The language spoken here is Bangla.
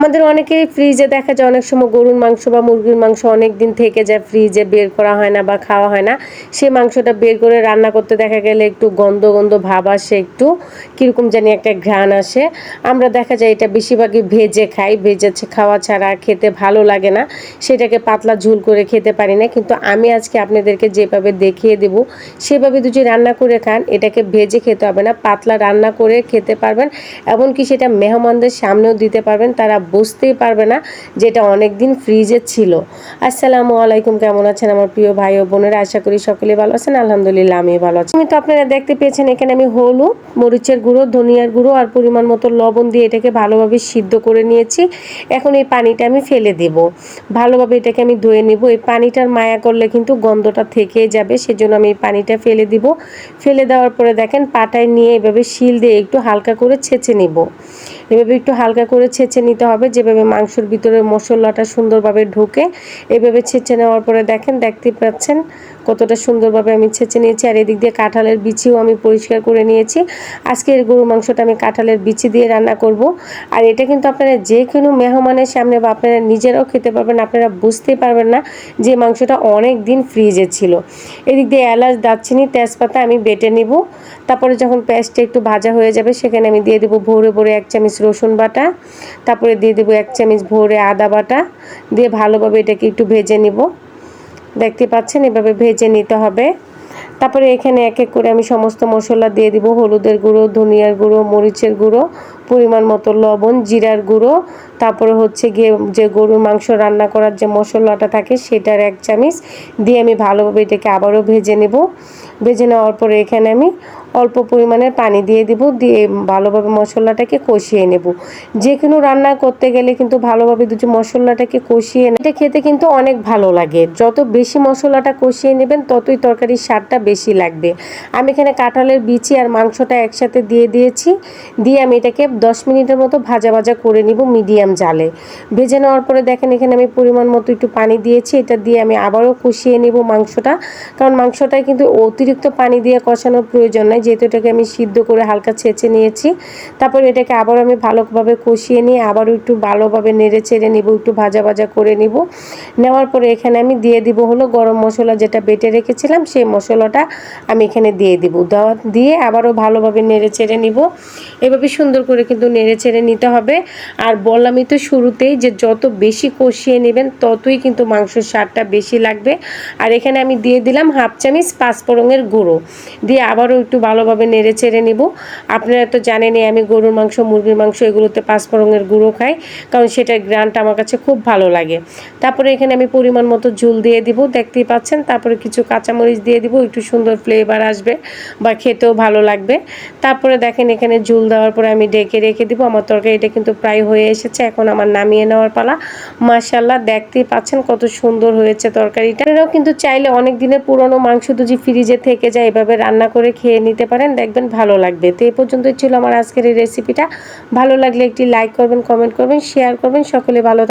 আমাদের অনেকেরই ফ্রিজে দেখা যায় অনেক সময় গরুর মাংস বা মুরগির মাংস অনেক দিন থেকে যায়, ফ্রিজে বের করা হয় না বা খাওয়া হয় না। সেই মাংসটা বের করে রান্না করতে দেখা গেলে একটু গন্ধ গন্ধ ভাব আসে, একটু কীরকম জানি একটা ঘ্রাণ আসে। আমরা দেখা যায় এটা বেশিরভাগই ভেজে খাই, ভেজে খাওয়া ছাড়া খেতে ভালো লাগে না, সেটাকে পাতলা ঝোল করে খেতে পারি না। কিন্তু আমি আজকে আপনাদেরকে যেভাবে দেখিয়ে দেব সেভাবে যদি রান্না করে খান, এটাকে ভেজে খেতে হবে না, পাতলা রান্না করে খেতে পারবেন। এমনকি সেটা মেহমানদের সামনেও দিতে পারবেন, তারা বুঝতেই পারবে না যে এটা অনেক দিন ফ্রিজে ছিল। আসসালামু আলাইকুম, কেমন আছেন আমার প্রিয় ভাই ও বোনেরা? আশা করি সকলেই ভালো আছেন। আলহামদুলিল্লাহ আমি ভালো আছি। তো আপনারা দেখতে পেয়েছেন এখানে আমি হলুদ, মরিচের গুঁড়ো, ধনিয়ার গুঁড়ো আর পরিমাণ মতো লবণ দিয়ে এটাকে ভালোভাবে সিদ্ধ করে নিয়েছি। এখন এই পানিটা আমি ফেলে দেব, ভালোভাবে এটাকে আমি ধুয়ে নিব। এই পানিটার মায়া করলে কিন্তু গন্ধটা থেকেই যাবে, সেজন্য আমি এই পানিটা ফেলে দিব। ফেলে দেওয়ার পরে দেখেন পাটায় নিয়ে এভাবে শিল দিয়ে একটু হালকা করে ছেঁচে নিব। এভাবে একটু হালকা করে ছেঁচে নিতে হবে, যেভাবে মাংসের ভিতরে মশলাটা সুন্দরভাবে ঢুকে। এভাবে ছেঁচে নেওয়ার পরে দেখেন, দেখতে পাচ্ছেন কতটা সুন্দরভাবে আমি ছেঁচে নিয়েছি। আর এদিক দিয়ে কাঁঠালের বিচিও আমি পরিষ্কার করে নিয়েছি। আজকের গরুর মাংসটা আমি কাঁঠালের বিচি দিয়ে রান্না করব। আর এটা কিন্তু আপনারা যে কোনো মেহমানের সামনে বা আপনারা নিজেরাও খেতে পারবেন, আপনারা বুঝতেই পারবেন না যে মাংসটা অনেক দিন ফ্রিজে ছিল। এদিক দিয়ে এলাচ, দারচিনি, তেজপাতা আমি বেটে নিব। তারপরে যখন পেঁয়াজটা একটু ভাজা হয়ে যাবে, সেখানে আমি দিয়ে দেবো ভরে ভরে 1 চামচ রসুন বাটা। তারপরে দিয়ে দেবো 1 চামচ ভরে আদা বাটা, দিয়ে ভালোভাবে এটাকে একটু ভেজে নিব। দেখতে পাচ্ছেন এভাবে ভেজে নিতে হবে। তারপরে এখানে এক এক করে আমি সমস্ত মশলা দিয়ে দিব। হলুদের গুঁড়ো, ধনিয়ার গুঁড়ো, মরিচের গুঁড়ো, পরিমাণ মতো লবণ, জিরার গুঁড়ো, তারপরে হচ্ছে গিয়ে যে গরুর মাংস রান্না করার যে মশলাটা থাকে সেটার 1 চামচ দিয়ে আমি ভালোভাবে এটাকে আবারও ভেজে নেব। ভেজে নেওয়ার পরে এখানে আমি অল্প পরিমাণের পানি দিয়ে দিব, দিয়ে ভালোভাবে মশলাটাকে কষিয়ে নেব। যে কোনো রান্না করতে গেলে কিন্তু ভালোভাবে দুটো মশলাটাকে কষিয়ে এটা খেতে কিন্তু অনেক ভালো লাগে। যত বেশি মশলাটা কষিয়ে নেবেন ততই তরকারির স্বাদটা বেশি লাগবে। আমি এখানে কাঁঠালের বিচি আর মাংসটা একসাথে দিয়ে দিয়েছি, দিয়ে আমি এটাকে 10 মিনিটের মতো ভাজা ভাজা করে নিব মিডিয়াম জালে। ভেজে নেওয়ার পরে দেখেন এখানে আমি পরিমাণ মতো একটু পানি দিয়েছি, এটা দিয়ে আমি আবারও কষিয়ে নেব মাংসটা। কারণ মাংসটায় কিন্তু অতিরিক্ত পানি দিয়ে কষানোর প্রয়োজন নাই, যেহেতু এটাকে আমি সিদ্ধ করে হালকা ছেঁচে নিয়েছি। তারপর এটাকে আবার আমি ভালোভাবে কষিয়ে নিয়ে আবারও একটু ভালোভাবে নেড়ে চেড়ে নিব, একটু ভাজা ভাজা করে নিব। নেওয়ার পরে এখানে আমি দিয়ে দিব হলো গরম মশলা, যেটা বেটে রেখেছিলাম সেই মশলাটা আমি এখানে দিয়ে দিব। দিয়ে আবারও ভালোভাবে নেড়ে চেড়ে নিব। এভাবে সুন্দর করে কিন্তু নেড়ে চেড়ে নিতে হবে। আর বললামই তো শুরুতেই যে যত বেশি কষিয়ে নেবেন ততই কিন্তু মাংসের স্বাদটা বেশি লাগবে। আর এখানে আমি দিয়ে দিলাম 1/2 চামচ পাঁচফোড়নের গুঁড়ো, দিয়ে আবারও একটু ভালোভাবে নেড়ে চেড়ে নিব। আপনারা তো জানেনই আমি গরুর মাংস, মুরগির মাংস এগুলোতে পাঁচফোড়নের গুঁড়ো খাই, কারণ সেটার গ্রানটা আমার কাছে খুব ভালো লাগে। তারপরে এখানে আমি পরিমাণ মতো ঝোল দিয়ে দিব, দেখতেই পাচ্ছেন। তারপরে কিছু কাঁচামরিচ দিয়ে দিব, একটু সুন্দর ফ্লেভার আসবে বা খেতেও ভালো লাগবে। তারপরে দেখেন এখানে ঝোল দেওয়ার পরে আমি ঢেকে রেখে দিব। আমার তরকারিটা কিন্তু প্রায় হয়ে এসেছে, এখন আমার নামিয়ে নেওয়ার পালা। মাশাআল্লাহ, দেখতেই পাচ্ছেন কত সুন্দর হয়েছে তরকারিটা। এরাও কিন্তু চাইলে অনেক দিনের পুরনো মাংস যদি ফ্রিজে থেকে যায় এভাবে রান্না করে খেয়ে নিতে পারেন, দেখবেন ভালো লাগবে। তো এই পর্যন্তই ছিল আমার আজকের এই রেসিপিটা। ভালো লাগলে একটি লাইক করবেন, কমেন্ট করবেন, শেয়ার করবেন। সকলে ভালো